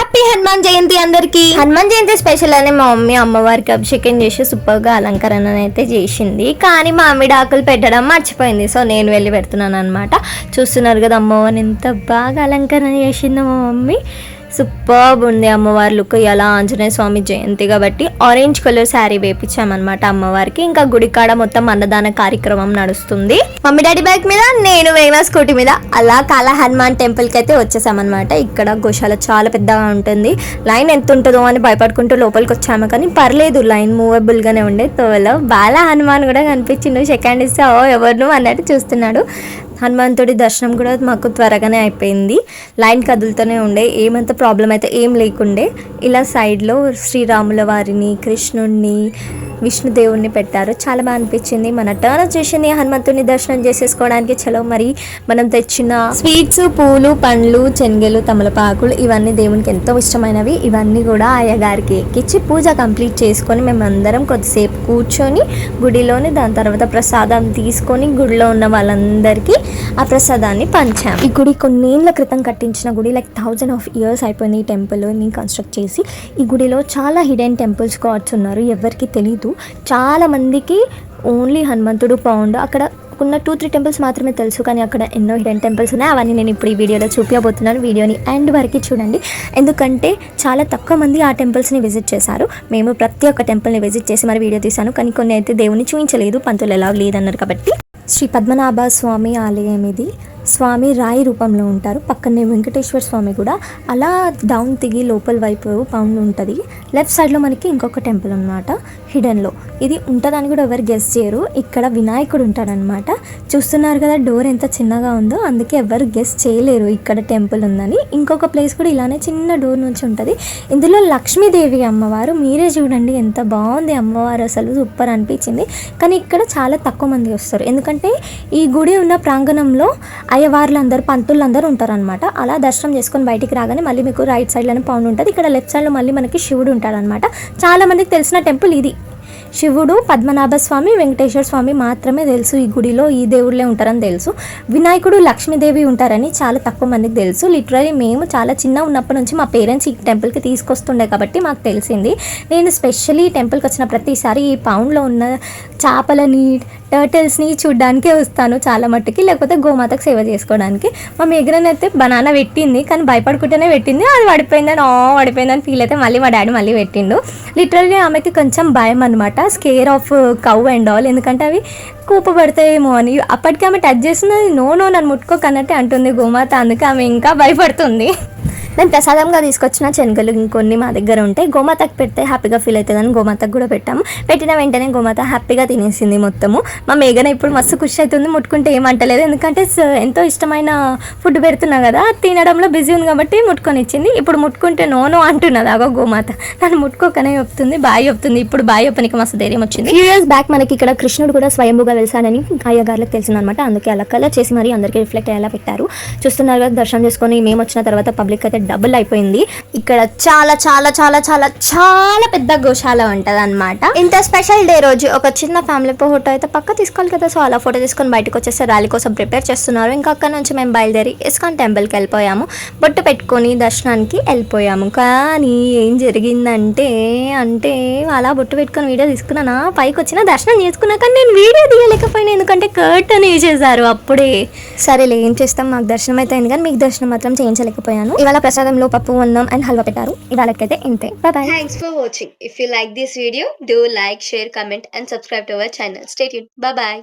Happy Hanuman Jayanti అందరికి. Hanuman Jayanti special అని మా మమ్మీ అమ్మవారికి అభిషేకం చేసి సూపర్ గా అలంకరణ అయితే చేసింది. కానీ మా అమ్మిడి ఆకులు పెట్టడం మర్చిపోయింది. సో నేను వెళ్ళి పెడుతున్నాను అనమాట. చూస్తున్నారు కదా అమ్మవారిని ఎంత బాగా అలంకరణ చేసిందో మా మమ్మీ. సూపర్ ఉంది అమ్మవారి లుక్. ఎలా ఆంజనేయ స్వామి జయంతి కాబట్టి ఆరెంజ్ కలర్ శారీ వేపించామన్నమాట అమ్మవారికి. ఇంకా గుడికాడ మొత్తం అన్నదాన కార్యక్రమం నడుస్తుంది. మమ్మీ డాడీ బైక్ మీద, నేను వేగన స్కూటీ మీద అలా కాల హనుమాన్ టెంపుల్ కి అయితే వచ్చేసామన్నమాట. ఇక్కడ గోశాల చాలా పెద్దగా ఉంటుంది. లైన్ ఎంత ఉంటుందో అని భయపడుకుంటూ లోపలికి వచ్చాము, కానీ పర్లేదు లైన్ మూవబుల్ గానే ఉండే. తోలో బాలా హనుమాన్ కూడా కనిపించిండు. సెకండ్ ఇస్తే ఎవరు అన్నట్టు చూస్తున్నాడు. హనుమంతుడి దర్శనం కూడా మాకు త్వరగానే అయిపోయింది. లైన్ కదులుతూనే ఉండే, ఏమంత ప్రాబ్లం అయితే ఏం లేకుండే. ఇలా సైడ్లో శ్రీరాముల వారిని, కృష్ణుడిని, విష్ణుదేవుడిని పెట్టారు. చాలా బాగా అనిపించింది. మన టర్న్ వచ్చేసింది హనుమంతుడిని దర్శనం చేసేసుకోవడానికి. చలో మరి మనం తెచ్చిన స్వీట్స్, పూలు, పండ్లు, శనగలు, తమలపాకులు ఇవన్నీ దేవునికి ఎంతో ఇష్టమైనవి. ఇవన్నీ కూడా అయ్యగారికి ఎక్కించి పూజ కంప్లీట్ చేసుకొని మేమందరం కొద్దిసేపు కూర్చొని గుడిలోని, దాని తర్వాత ప్రసాదం తీసుకొని గుడిలో ఉన్న వాళ్ళందరికీ ఆ ప్రసాదాన్ని పంచాం. ఈ గుడి కొన్నేళ్ల క్రితం కట్టించిన గుడి, లైక్ 1000 of years అయిపోయింది ఈ టెంపుల్ని కన్స్ట్రక్ట్ చేసి. ఈ గుడిలో చాలా హిడెన్ టెంపుల్స్ గాడ్స్ ఉన్నారు, ఎవరికి తెలీదు. చాలా మందికి ఓన్లీ హనుమంతుడు పౌండ్ అక్కడ ఉన్న 2-3 టెంపుల్స్ మాత్రమే తెలుసు, కానీ అక్కడ ఎన్నో హిడెన్ టెంపుల్స్ ఉన్నాయి. అవన్నీ నేను ఇప్పుడు ఈ వీడియోలో చూపించబోతున్నాను. వీడియోని ఎండ్ వరకు చూడండి, ఎందుకంటే చాలా తక్కువ మంది ఆ టెంపుల్స్ని విజిట్ చేశారు. మేము ప్రతి ఒక్క టెంపుల్ని విజిట్ చేసి మరి వీడియో తీశాను, కానీ కొన్ని అయితే దేవుని చూపించలేదు, పంతులు ఎలా లేదన్నారు కాబట్టి. శ్రీ పద్మనాభ స్వామి ఆలయం ఇది. స్వామి రాయి రూపంలో ఉంటారు. పక్కనే వెంకటేశ్వర స్వామి కూడా. అలా డౌన్ దిగి లోపల వైపు పౌండ్ ఉంటుంది. లెఫ్ట్ సైడ్లో మనకి ఇంకొక టెంపుల్ అనమాట హిడెన్లో. ఇది ఉంటుందని కూడా ఎవరు గెస్ చేయరు. ఇక్కడ వినాయకుడు ఉంటాడనమాట. చూస్తున్నారు కదా డోర్ ఎంత చిన్నగా ఉందో, అందుకే ఎవరు గెస్ చేయలేరు ఇక్కడ టెంపుల్ ఉందని. ఇంకొక ప్లేస్ కూడా ఇలానే చిన్న డోర్ నుంచి ఉంటుంది. ఇందులో లక్ష్మీదేవి అమ్మవారు. మీరే చూడండి ఎంత బాగుంది అమ్మవారు, అసలు సూపర్ అనిపించింది. కానీ ఇక్కడ చాలా తక్కువ మంది వస్తారు, ఎందుకంటే ఈ గుడి ఉన్న ప్రాంగణంలో అయ్యవార్లందరూ, పంతులందరూ ఉంటారనమాట. అలా దర్శనం చేసుకొని బయటికి రాగానే మళ్ళీ మీకు రైట్ సైడ్లోనే పౌండ్ ఉంటుంది. ఇక్కడ లెఫ్ట్ సైడ్లో మళ్ళీ మనకి శివుడు ఉంటాడనమాట. చాలా మందికి తెలిసిన టెంపుల్ ఇది. శివుడు, పద్మనాభ స్వామి, వెంకటేశ్వర స్వామి మాత్రమే తెలుసు ఈ గుడిలో, ఈ దేవుళ్ళే ఉంటారని తెలుసు. వినాయకుడు, లక్ష్మీదేవి ఉంటారని చాలా తక్కువ మందికి తెలుసు. లిటరలీ మేము చాలా చిన్న ఉన్నప్పటి నుంచి మా పేరెంట్స్ ఈ టెంపుల్కి తీసుకొస్తుండే కాబట్టి మాకు తెలిసింది. నేను స్పెషల్లీ టెంపుల్కి వచ్చిన ప్రతిసారి ఈ పౌండ్లో ఉన్న చేపలని, టర్టిల్స్ని చూడడానికే వస్తాను చాలా మట్టుకి, లేకపోతే గోమాతకు సేవ చేసుకోవడానికి. మా మేఘరన్ అయితే బనానా పెట్టింది, కానీ భయపడుకుంటూనే పెట్టింది. అది పడిపోయిందని ఫీల్ అయితే మళ్ళీ మా డాడీ మళ్ళీ పెట్టిండు. లిటరల్లీ ఆమెకి కొంచెం భయం అనమాట, scare of cow and all, ఎందుకంటే అవి కూపబడతాయేమో అని. అప్పటికి ఆమె టచ్ చేస్తున్నది, నో నన్ను ముట్టుకోకన్నట్టే అంటుంది గోమాత. అందుకే ఆమె ఇంకా భయపడుతుంది. నేను ప్రసాదంగా తీసుకొచ్చిన శనగలు ఇంకొన్ని మా దగ్గర ఉంటే గోమాతకు పెడితే హ్యాపీగా ఫీల్ అవుతుందని గోమాతకు కూడా పెట్టాము. పెట్టిన వెంటనే గోమాత హ్యాపీగా తినేసింది మొత్తము. మా మేఘన ఇప్పుడు మస్తు ఖుషి అవుతుంది, ముట్టుకుంటే ఏమంటలేదు, ఎందుకంటే ఎంతో ఇష్టమైన ఫుడ్ పెడుతున్నా కదా, తినడంలో బిజీ ఉంది కాబట్టి ముట్టుకొని ఇచ్చింది. ఇప్పుడు ముట్టుకుంటే నో అంటున్నది అగో గోమాత. నన్ను ముట్టుకోకనే చెప్తుంది, బాయ్ చెప్తుంది. ఇప్పుడు బాయ్ చెప్పనికి మస్తు ధైర్యం వచ్చింది. ఫ్యూ ఇయర్స్ బ్యాక్ మనకి ఇక్కడ కృష్ణుడు కూడా స్వయంభూగా వెళ్తానని అయ్యగారులకు తెలిసింది అనమాట. అందుకే అలా కలర్ చేసి మరి అందరికీ రిఫ్లెక్ట్ అయ్యేలా పెట్టారు. చూస్తున్నారు కదా, దర్శనం చేసుకొని మేము వచ్చిన తర్వాత పబ్లిక్ అయితే డబుల్ అయిపోయింది. ఇక్కడ చాలా చాలా చాలా చాలా చాలా పెద్ద గోశాల ఉంటది అనమాట. ఇంత స్పెషల్ డే రోజు ఒక చిన్న ఫ్యామిలీ ఫోటో అయితే పక్క తీసుకోవాలి కదా, సో అలా ఫోటో తీసుకొని బయటకు వచ్చేస్తే ర్యాలీ కోసం ప్రిపేర్ చేస్తున్నారు. ఇంకా అక్కడ నుంచి మేము బయలుదేరి ఇస్కాన్ టెంపుల్కి వెళ్ళిపోయాము. బొట్టు పెట్టుకొని దర్శనానికి వెళ్ళిపోయాము. కానీ ఏం జరిగిందంటే అలా బొట్టు పెట్టుకొని వీడియో తీసుకున్నానా, పైకి వచ్చిన దర్శనం చేసుకున్నాక నేను వీడియో తీయలేకపోయినా, ఎందుకంటే కర్టన్ వేసేసారు అప్పుడే. సరేలే ఏం చేస్తాం, మాకు దర్శనం అయితే అయింది కానీ మీకు దర్శనం మాత్రం చేయించలేకపోయాను. ఇవాళ ప్రసాదంలో పప్పు, అన్నం అండ్ హల్వా పెట్టారు. ఇవాళకైతే ఇంతే. By by. Thanks for watching. If you like this video, do like, share, comment and subscribe to our channel. Stay tuned. Bye bye.